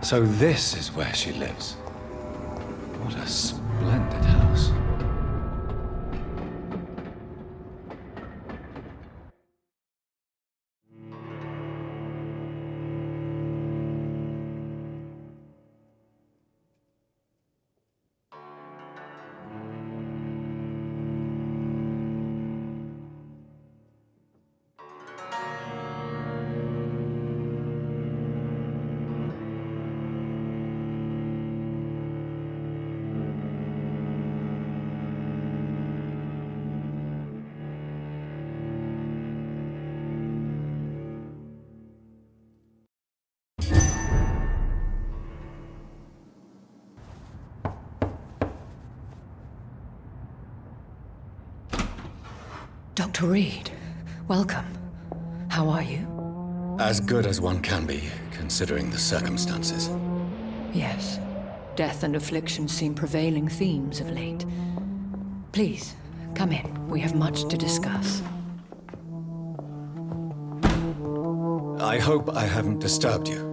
So this is where she lives. What a splendid house. Dr. Reed, welcome. How are you? As good as one can be, considering the circumstances. Yes. Death and affliction seem prevailing themes of late. Please, come in. We have much to discuss. I hope I haven't disturbed you.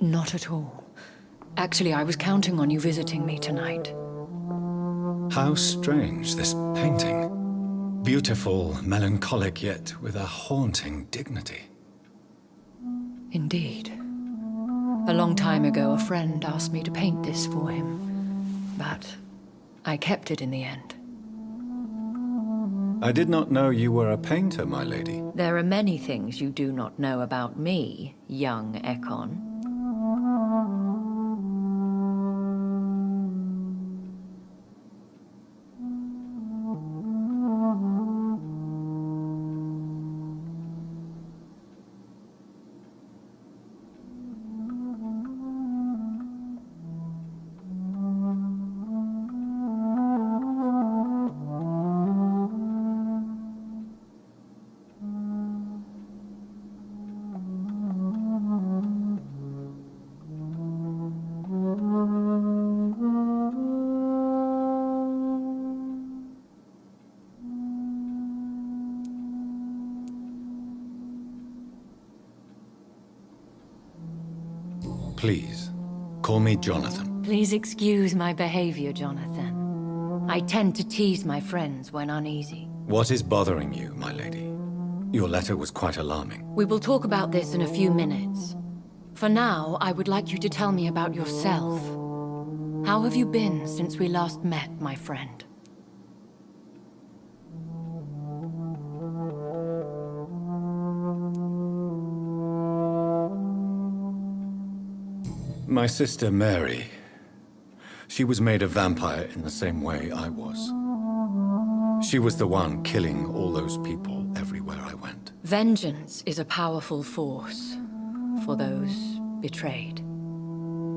Not at all. Actually, I was counting on you visiting me tonight. How strange, this painting. Beautiful, melancholic, yet with a haunting dignity. Indeed. A long time ago, a friend asked me to paint this for him, but I kept it in the end. I did not know you were a painter, my lady. There are many things you do not know about me, young Ekon. Please, call me Jonathan. Please excuse my behavior, Jonathan. I tend to tease my friends when uneasy. What is bothering you, my lady? Your letter was quite alarming. We will talk about this in a few minutes. For now, I would like you to tell me about yourself. How have you been since we last met, my friend? My sister Mary, she was made a vampire in the same way I was. She was the one killing all those people everywhere I went. Vengeance is a powerful force for those betrayed.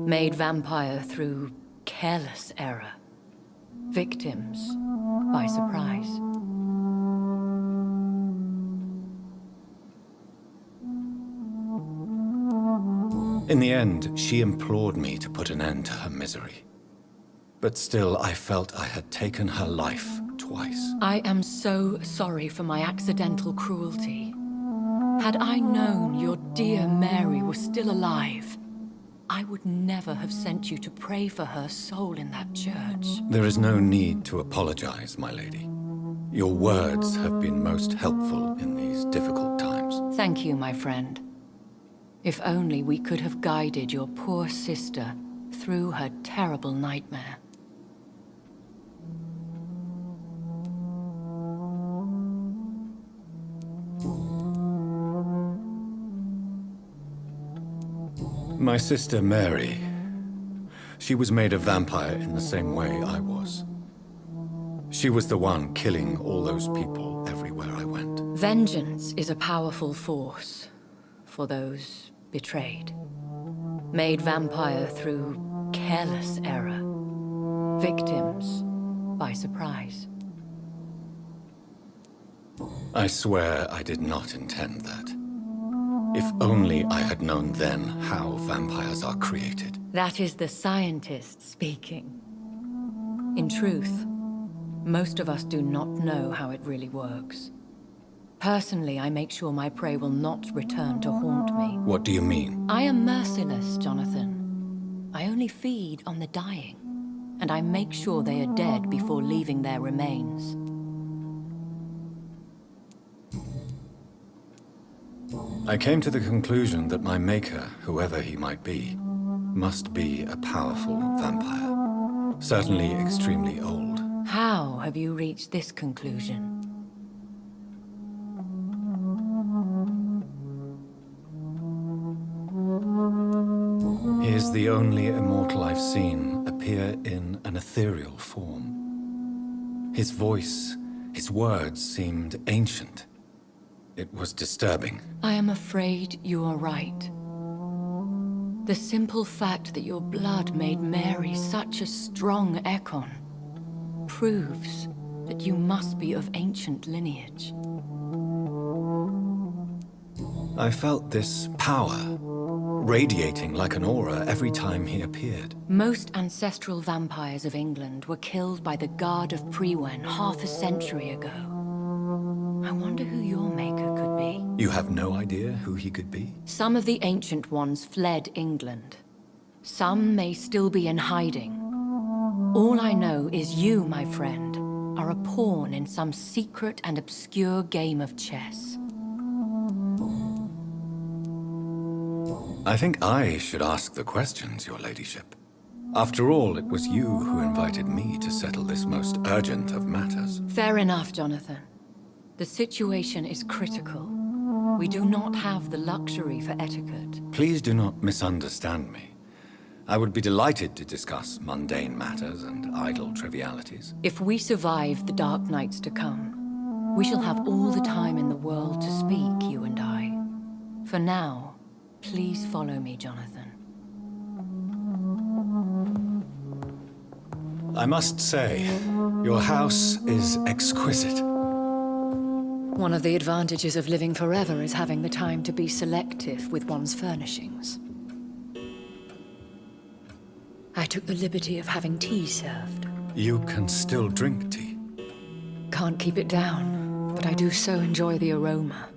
Made vampire through careless error. Victims by surprise. In the end, she implored me to put an end to her misery. But still, I felt I had taken her life twice. I am so sorry for my accidental cruelty. Had I known your dear Mary was still alive, I would never have sent you to pray for her soul in that church. There is no need to apologize, my lady. Your words have been most helpful in these difficult times. Thank you, my friend. If only we could have guided your poor sister through her terrible nightmare. My sister Mary, she was made a vampire in the same way I was. She was the one killing all those people everywhere I went. Vengeance is a powerful force for those betrayed. Made vampire through careless error. Victims by surprise. I swear I did not intend that. If only I had known then how vampires are created. That is the scientist speaking. In truth, most of us do not know how it really works. Personally, I make sure my prey will not return to haunt me. What do you mean? I am merciless, Jonathan. I only feed on the dying, and I make sure they are dead before leaving their remains. I came to the conclusion that my maker, whoever he might be, must be a powerful vampire. Certainly extremely old. How have you reached this conclusion? He is the only immortal I've seen appear in an ethereal form. His voice, his words seemed ancient. It was disturbing. I am afraid you are right. The simple fact that your blood made Mary such a strong Ekon proves that you must be of ancient lineage. I felt this power, radiating like an aura every time he appeared. Most ancestral vampires of England were killed by the Guard of Priwen half a century ago. I wonder who your maker could be. You have no idea who he could be? Some of the ancient ones fled England. Some may still be in hiding. All I know is you, my friend, are a pawn in some secret and obscure game of chess. I think I should ask the questions, your ladyship. After all, it was you who invited me to settle this most urgent of matters. Fair enough, Jonathan. The situation is critical. We do not have the luxury for etiquette. Please do not misunderstand me. I would be delighted to discuss mundane matters and idle trivialities. If we survive the dark nights to come, we shall have all the time in the world to speak, you and I. For now, please follow me, Jonathan. I must say, your house is exquisite. One of the advantages of living forever is having the time to be selective with one's furnishings. I took the liberty of having tea served. You can still drink tea. Can't keep it down, but I do so enjoy the aroma.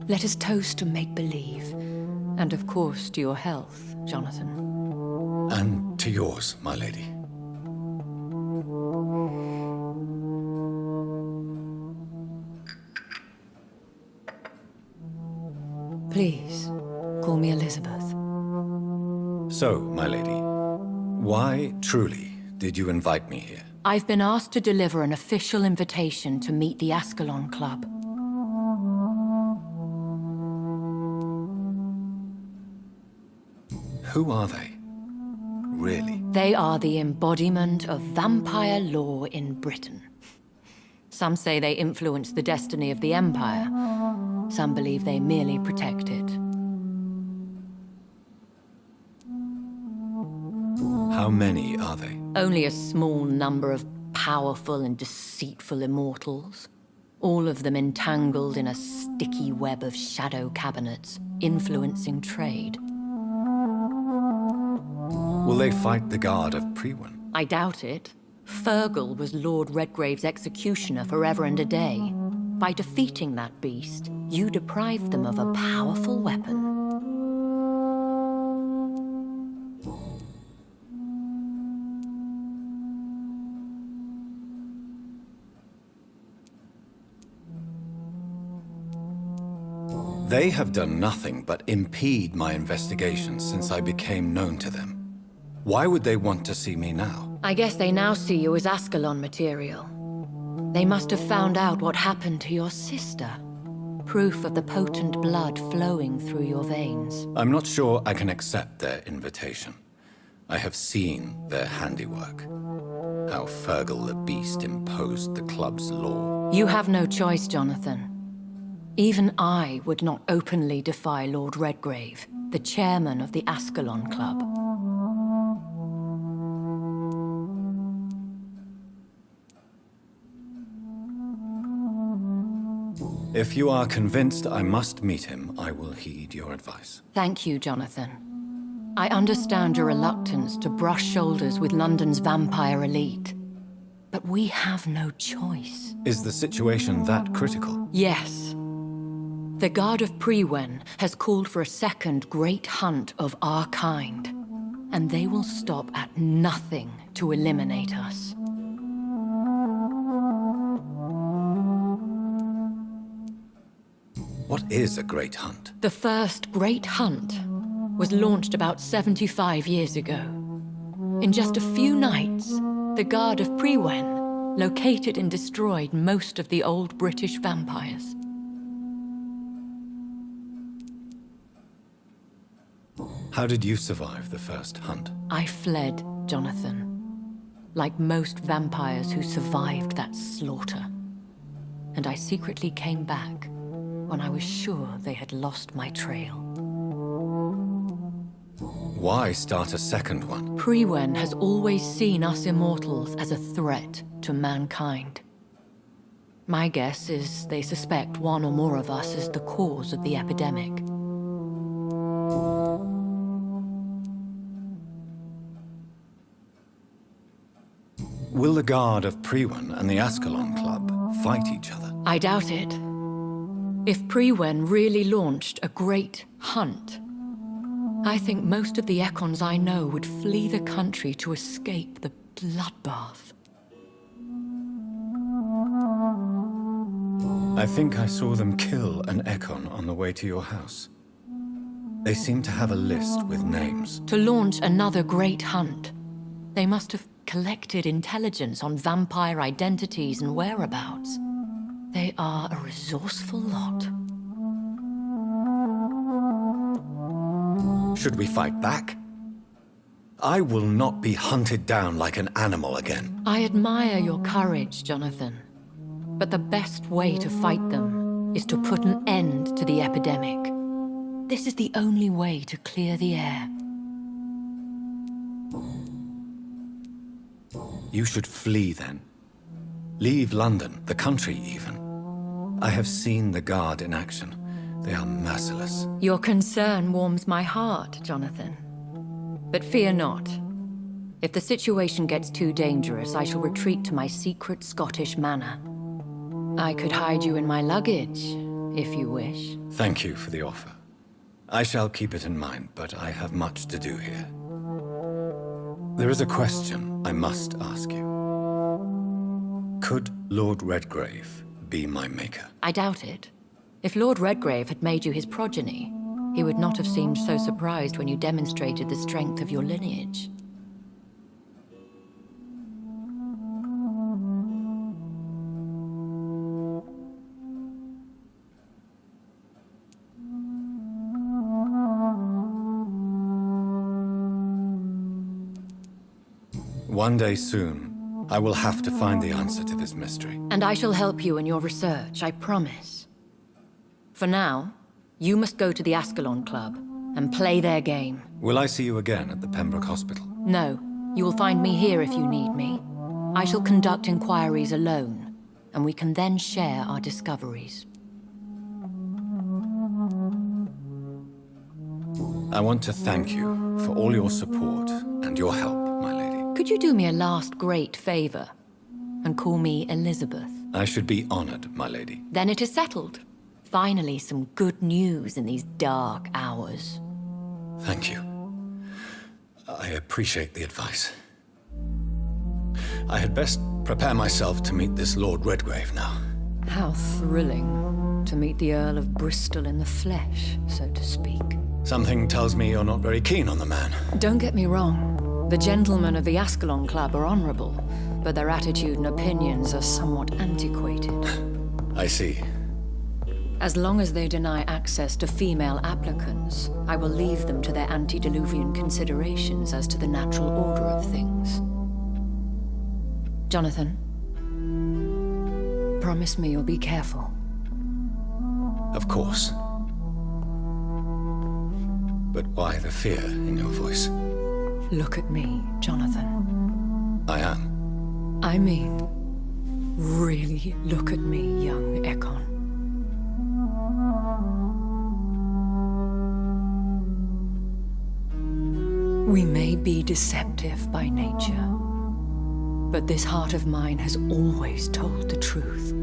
Let us toast to make-believe. And of course, to your health, Jonathan. And to yours, my lady. Please, call me Elizabeth. So, my lady, why, truly, did you invite me here? I've been asked to deliver an official invitation to meet the Ascalon Club. Who are they? Really? They are the embodiment of vampire law in Britain. Some say they influence the destiny of the Empire. Some believe they merely protect it. How many are they? Only a small number of powerful and deceitful immortals. All of them entangled in a sticky web of shadow cabinets, influencing trade. Will they fight the Guard of Priwen? I doubt it. Fergal was Lord Redgrave's executioner forever and a day. By defeating that beast, you deprived them of a powerful weapon. They have done nothing but impede my investigations since I became known to them. Why would they want to see me now? I guess they now see you as Ascalon material. They must have found out what happened to your sister. Proof of the potent blood flowing through your veins. I'm not sure I can accept their invitation. I have seen their handiwork. How Fergal the Beast imposed the club's law. You have no choice, Jonathan. Even I would not openly defy Lord Redgrave, the chairman of the Ascalon Club. If you are convinced I must meet him, I will heed your advice. Thank you, Jonathan. I understand your reluctance to brush shoulders with London's vampire elite. But we have no choice. Is the situation that critical? Yes. The Guard of Priwen has called for a second great hunt of our kind, and they will stop at nothing to eliminate us. What is a great hunt? The first great hunt was launched about 75 years ago. In just a few nights, the Guard of Priwen located and destroyed most of the old British vampires. How did you survive the first hunt? I fled, Jonathan, like most vampires who survived that slaughter. And I secretly came back when I was sure they had lost my trail. Why start a second one? Priwen has always seen us immortals as a threat to mankind. My guess is they suspect one or more of us as the cause of the epidemic. Will the Guard of Priwen and the Ascalon Club fight each other? I doubt it. If Priwen really launched a great hunt, I think most of the Ekons I know would flee the country to escape the bloodbath. I think I saw them kill an Ekon on the way to your house. They seem to have a list with names. To launch another great hunt, they must have collected intelligence on vampire identities and whereabouts. They are a resourceful lot. Should we fight back? I will not be hunted down like an animal again. I admire your courage, Jonathan. But the best way to fight them is to put an end to the epidemic. This is the only way to clear the air. You should flee then. Leave London, the country even. I have seen the Guard in action. They are merciless. Your concern warms my heart, Jonathan. But fear not. If the situation gets too dangerous, I shall retreat to my secret Scottish manor. I could hide you in my luggage, if you wish. Thank you for the offer. I shall keep it in mind, but I have much to do here. There is a question I must ask you. Could Lord Redgrave be my maker? I doubt it. If Lord Redgrave had made you his progeny, he would not have seemed so surprised when you demonstrated the strength of your lineage. One day soon, I will have to find the answer to this mystery. And I shall help you in your research, I promise. For now, you must go to the Ascalon Club and play their game. Will I see you again at the Pembroke Hospital? No, you will find me here if you need me. I shall conduct inquiries alone, and we can then share our discoveries. I want to thank you for all your support and your help, my lady. Could you do me a last great favor and call me Elizabeth? I should be honored, my lady. Then it is settled. Finally, some good news in these dark hours. Thank you. I appreciate the advice. I had best prepare myself to meet this Lord Redgrave now. How thrilling to meet the Earl of Bristol in the flesh, so to speak. Something tells me you're not very keen on the man. Don't get me wrong. The gentlemen of the Ascalon Club are honorable, but their attitude and opinions are somewhat antiquated. I see. As long as they deny access to female applicants, I will leave them to their antediluvian considerations as to the natural order of things. Jonathan, promise me you'll be careful. Of course. But why the fear in your voice? Look at me, Jonathan. I am. I mean, really look at me, young Ekon. We may be deceptive by nature, but this heart of mine has always told the truth.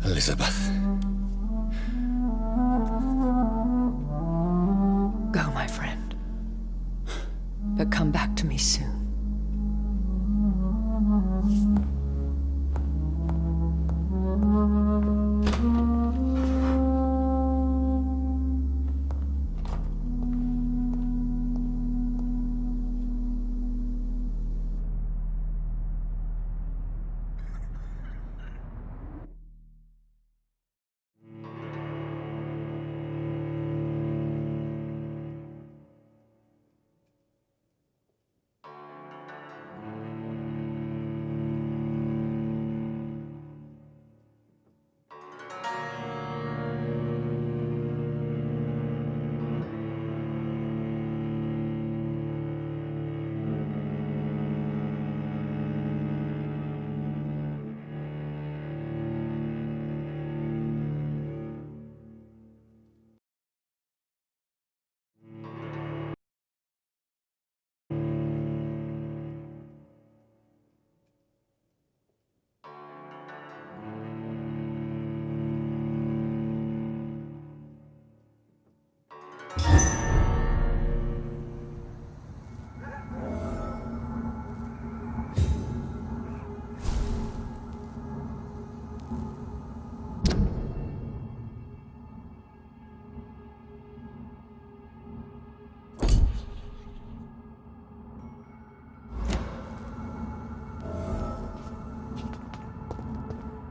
Elizabeth. Go, my friend. But come back to me soon.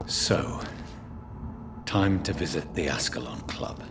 So, time to visit the Ascalon Club.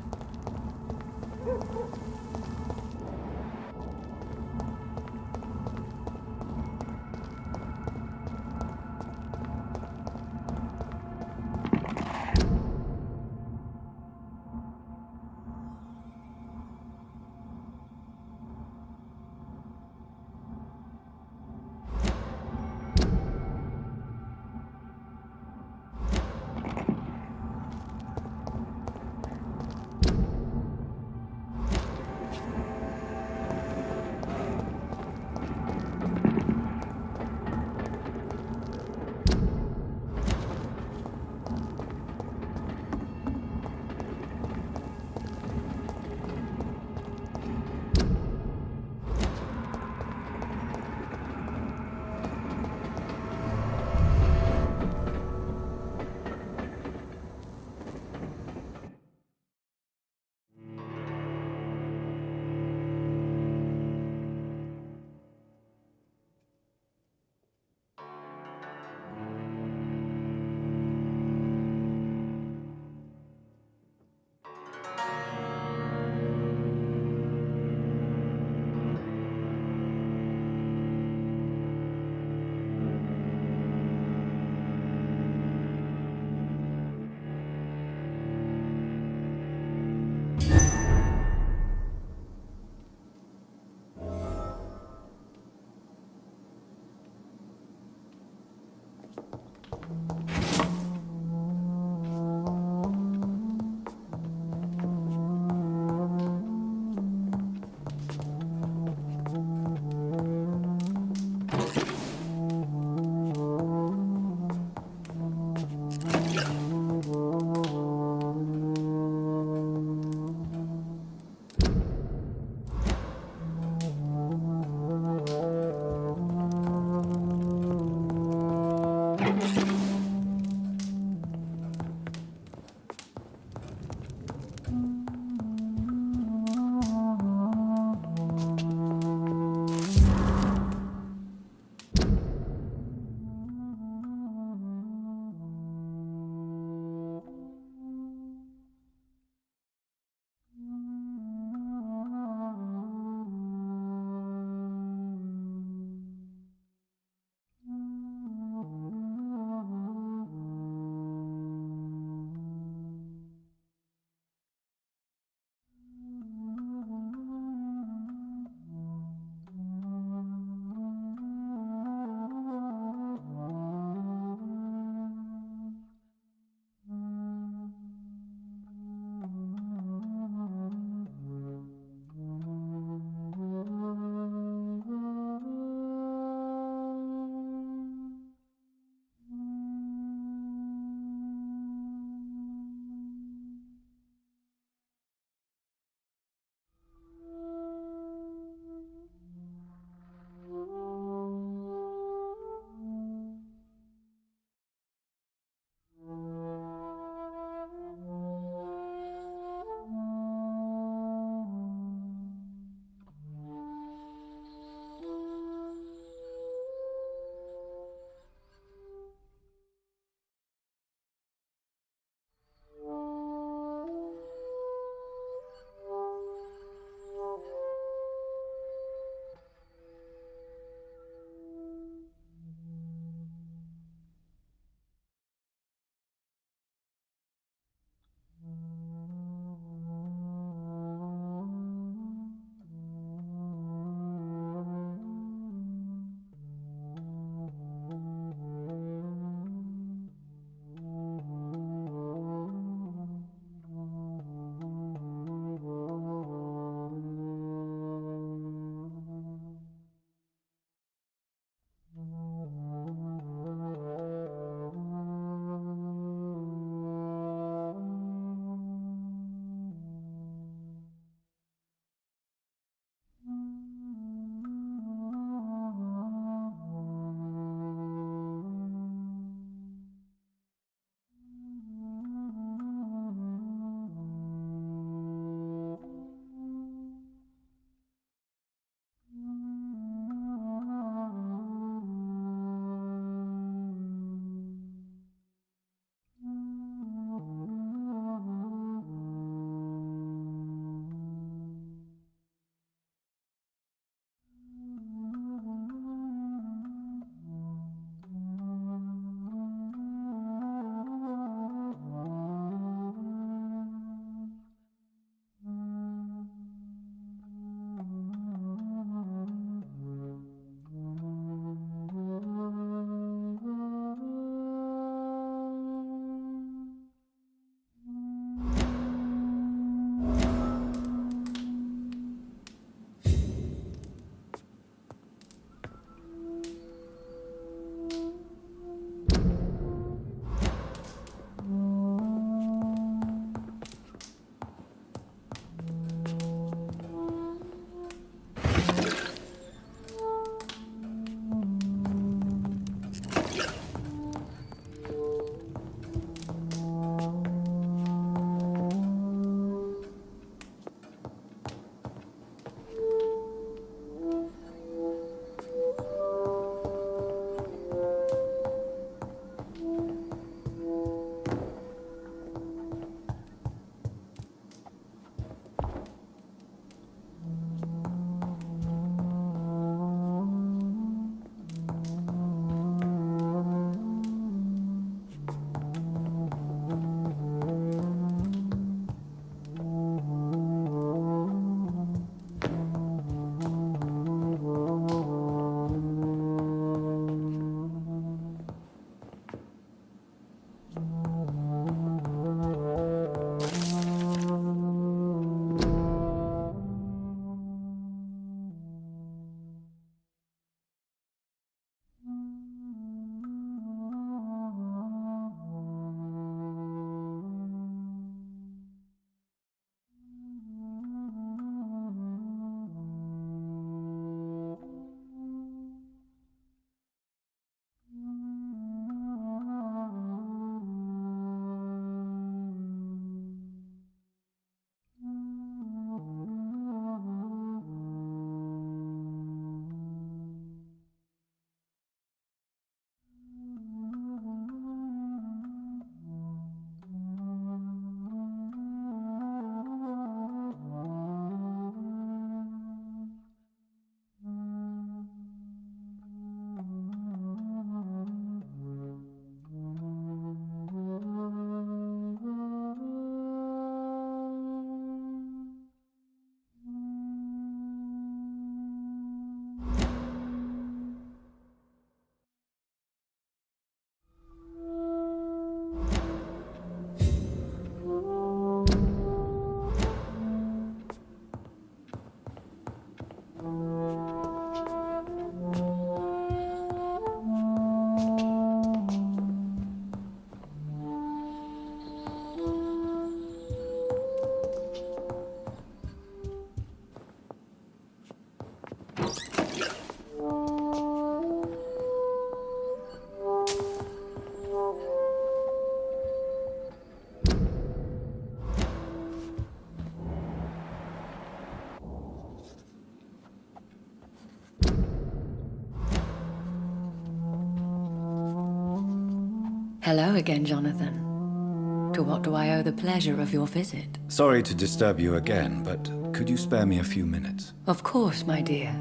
Hello again, Jonathan. To what do I owe the pleasure of your visit? Sorry to disturb you again, but could you spare me a few minutes? Of course, my dear.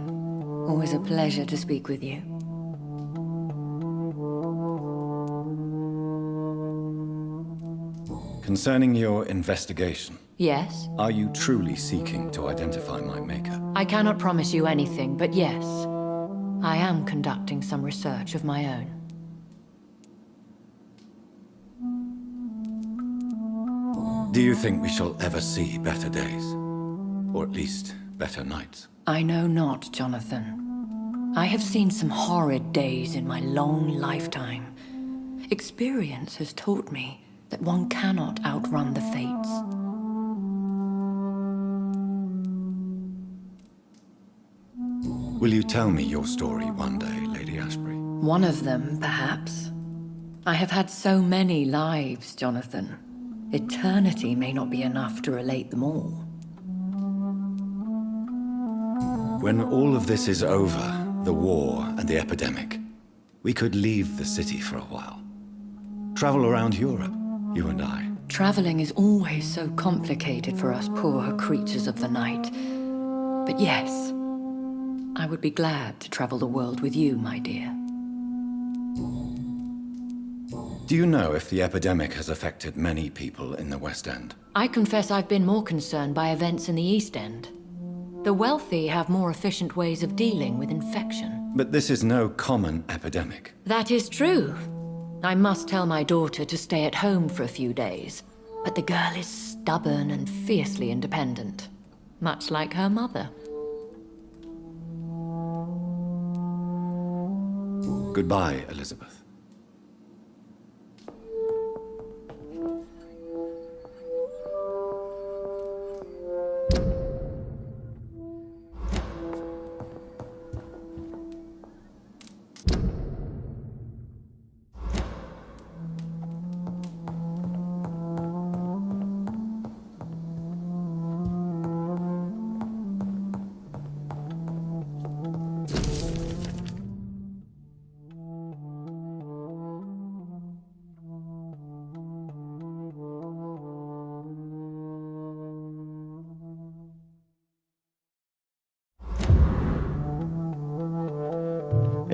Always a pleasure to speak with you. Concerning your investigation, Yes? are you truly seeking to identify my maker? I cannot promise you anything, but yes. I am conducting some research of my own. Do you think we shall ever see better days? Or at least, better nights? I know not, Jonathan. I have seen some horrid days in my long lifetime. Experience has taught me that one cannot outrun the fates. Will you tell me your story one day, Lady Ashbury? One of them, perhaps. I have had so many lives, Jonathan. Eternity may not be enough to relate them all. When all of this is over, the war and the epidemic, we could leave the city for a while. Travel around Europe, you and I. Traveling is always so complicated for us poor creatures of the night. But yes, I would be glad to travel the world with you, my dear. Do you know if the epidemic has affected many people in the West End? I confess I've been more concerned by events in the East End. The wealthy have more efficient ways of dealing with infection. But this is no common epidemic. That is true. I must tell my daughter to stay at home for a few days. But the girl is stubborn and fiercely independent. Much like her mother. Goodbye, Elizabeth.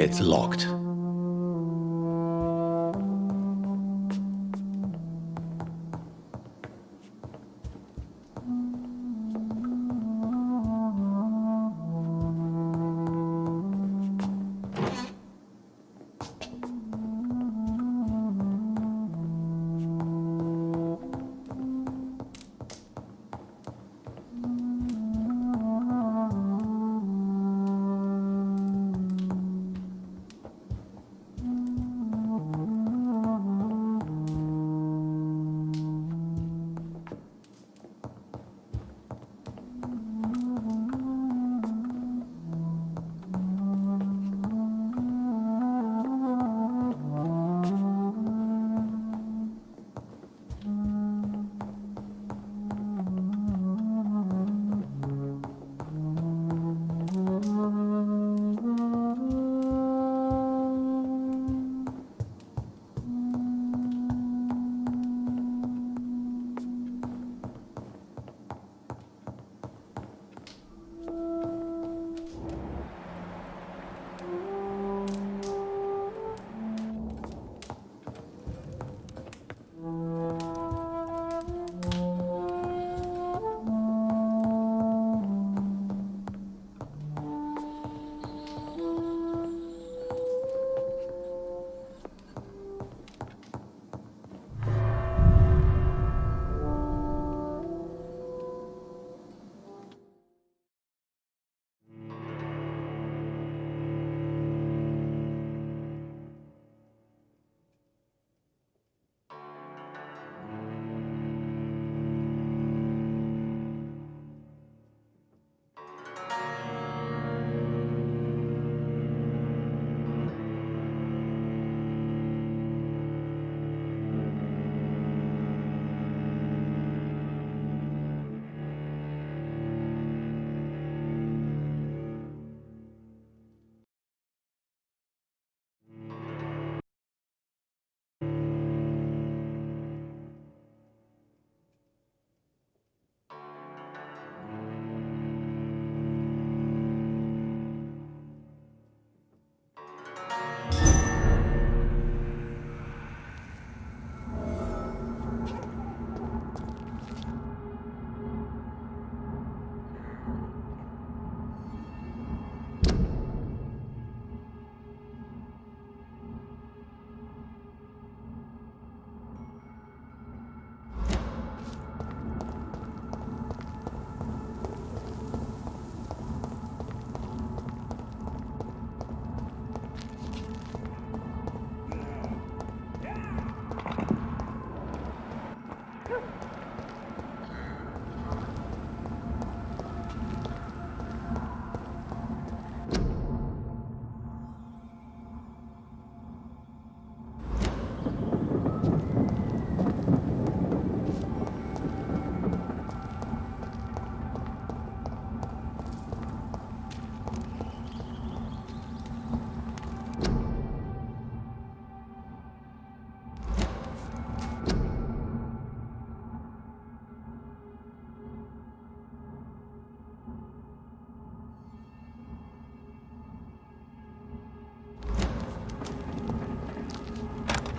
It's locked.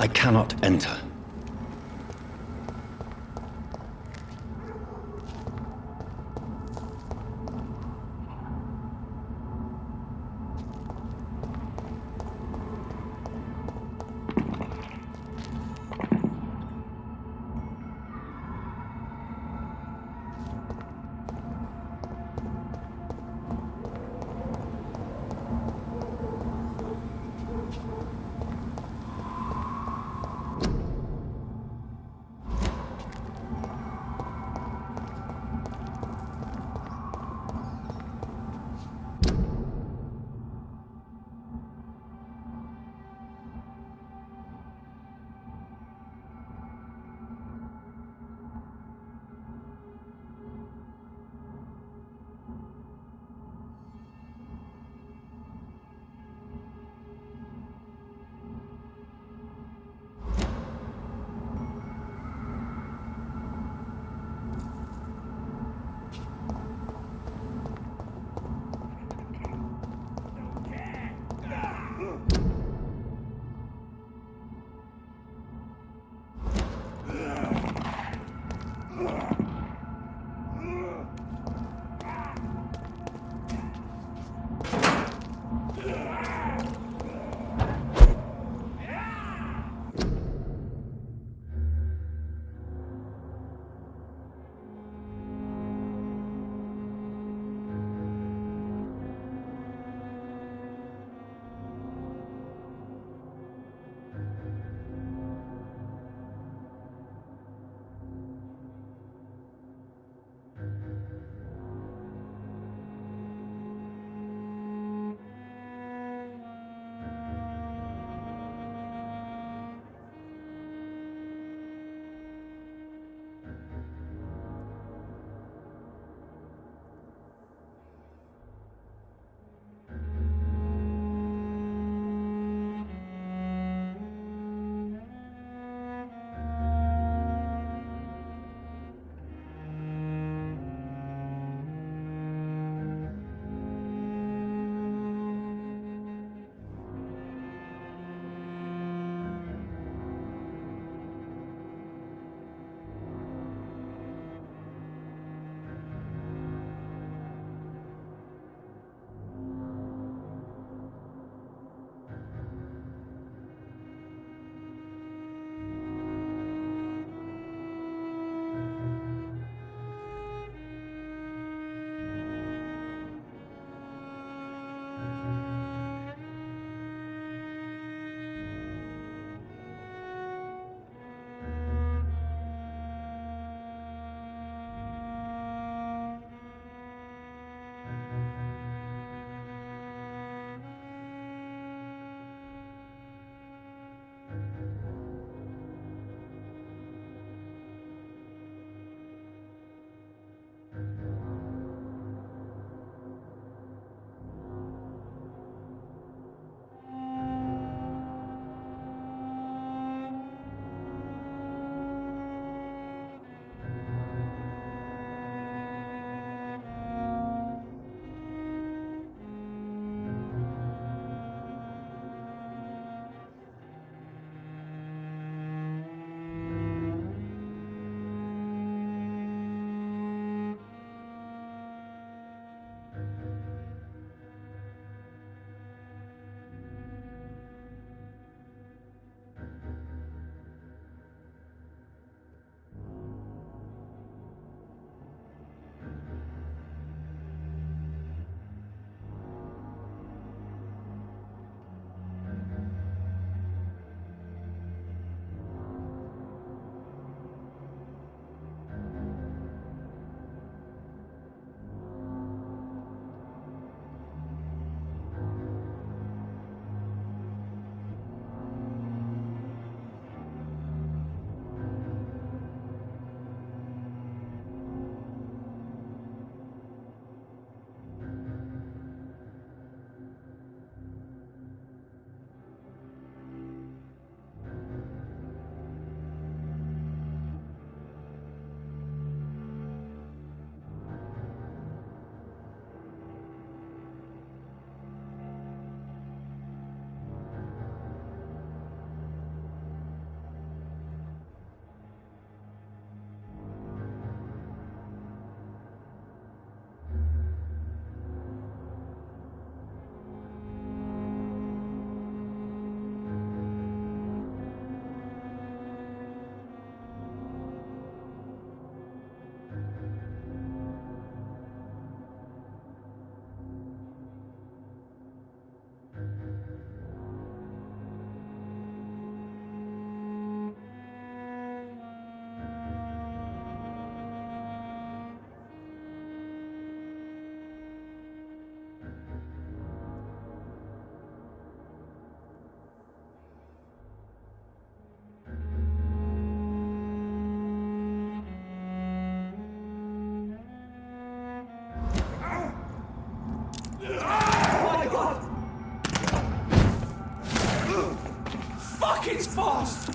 I cannot enter. it's fast!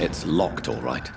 It's locked, all right.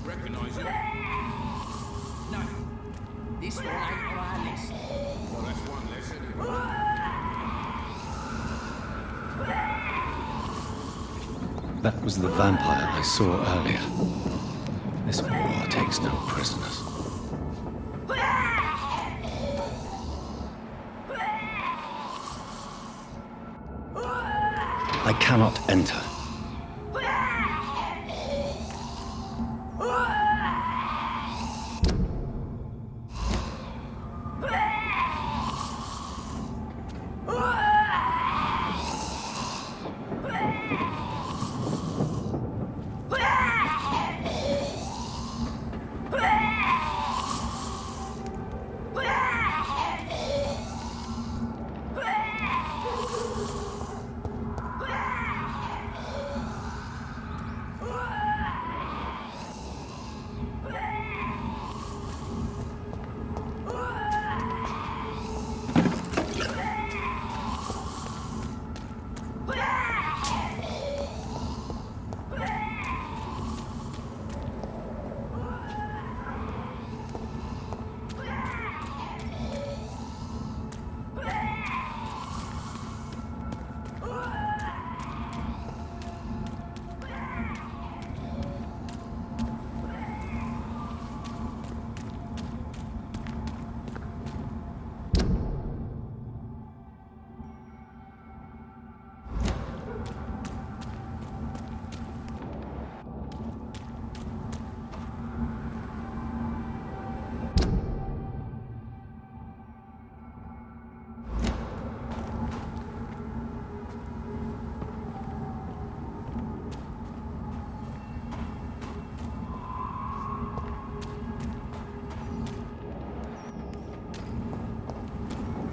Recognize it? No. This one ain't on our list. Well, that's one less anyway. That was the vampire I saw earlier. This war takes no prisoners. I cannot enter.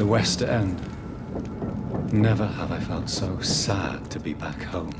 The West End. Never have I felt so sad to be back home.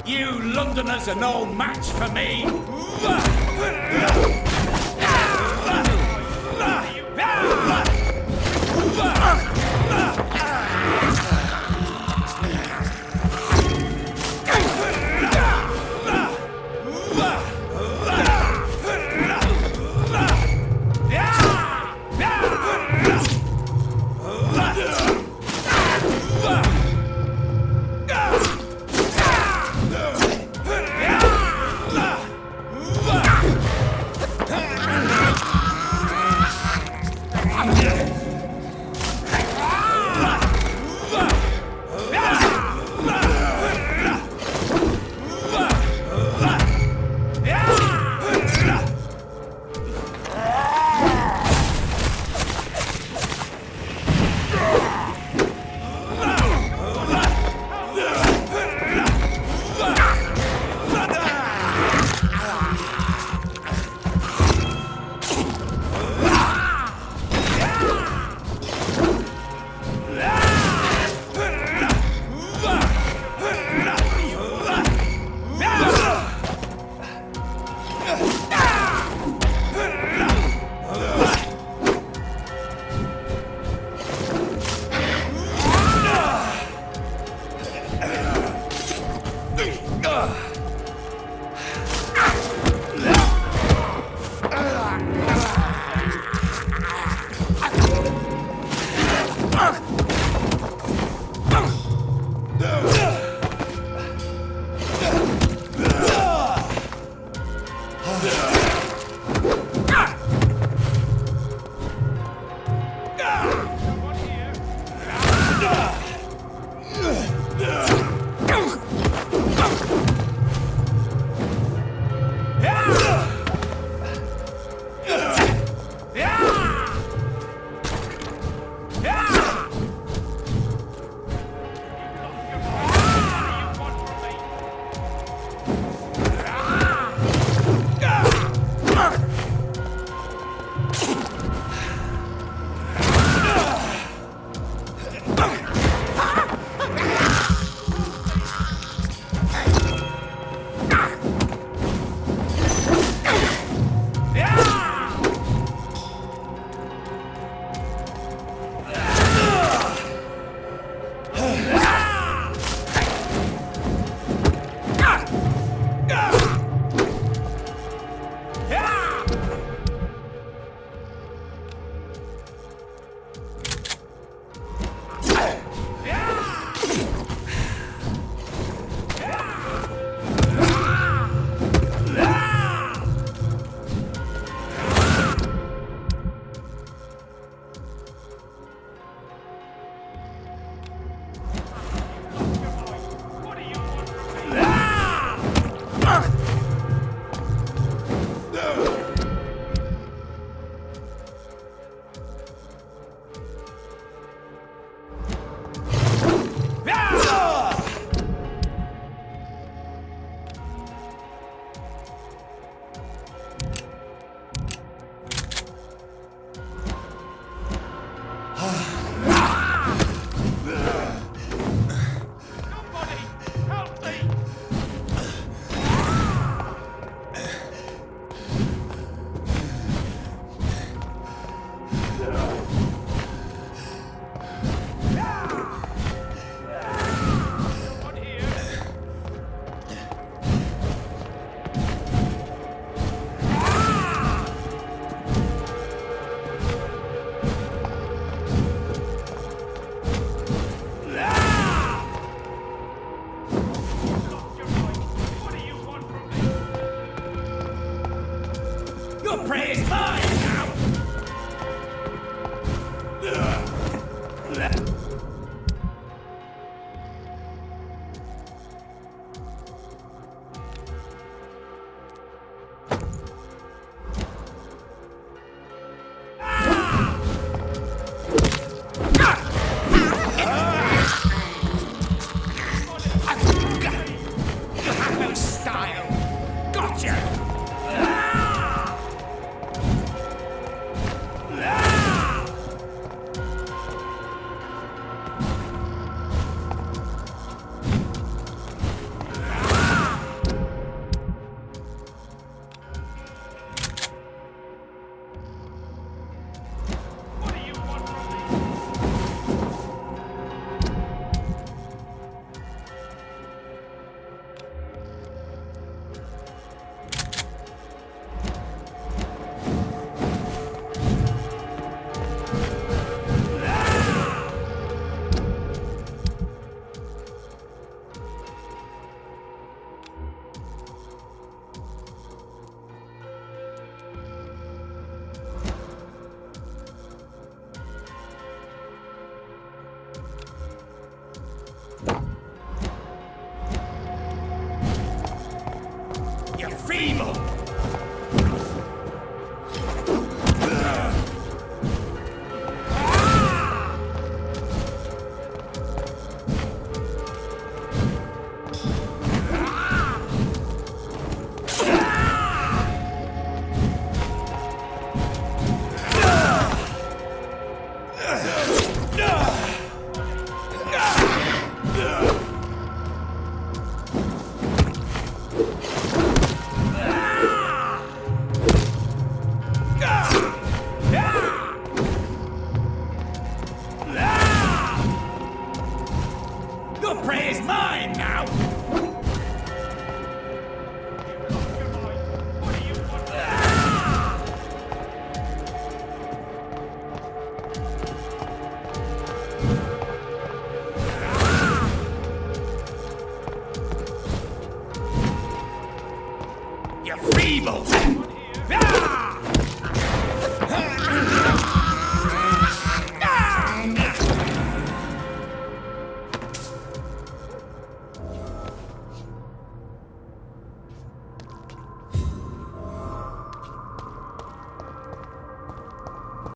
You Londoners are no match for me!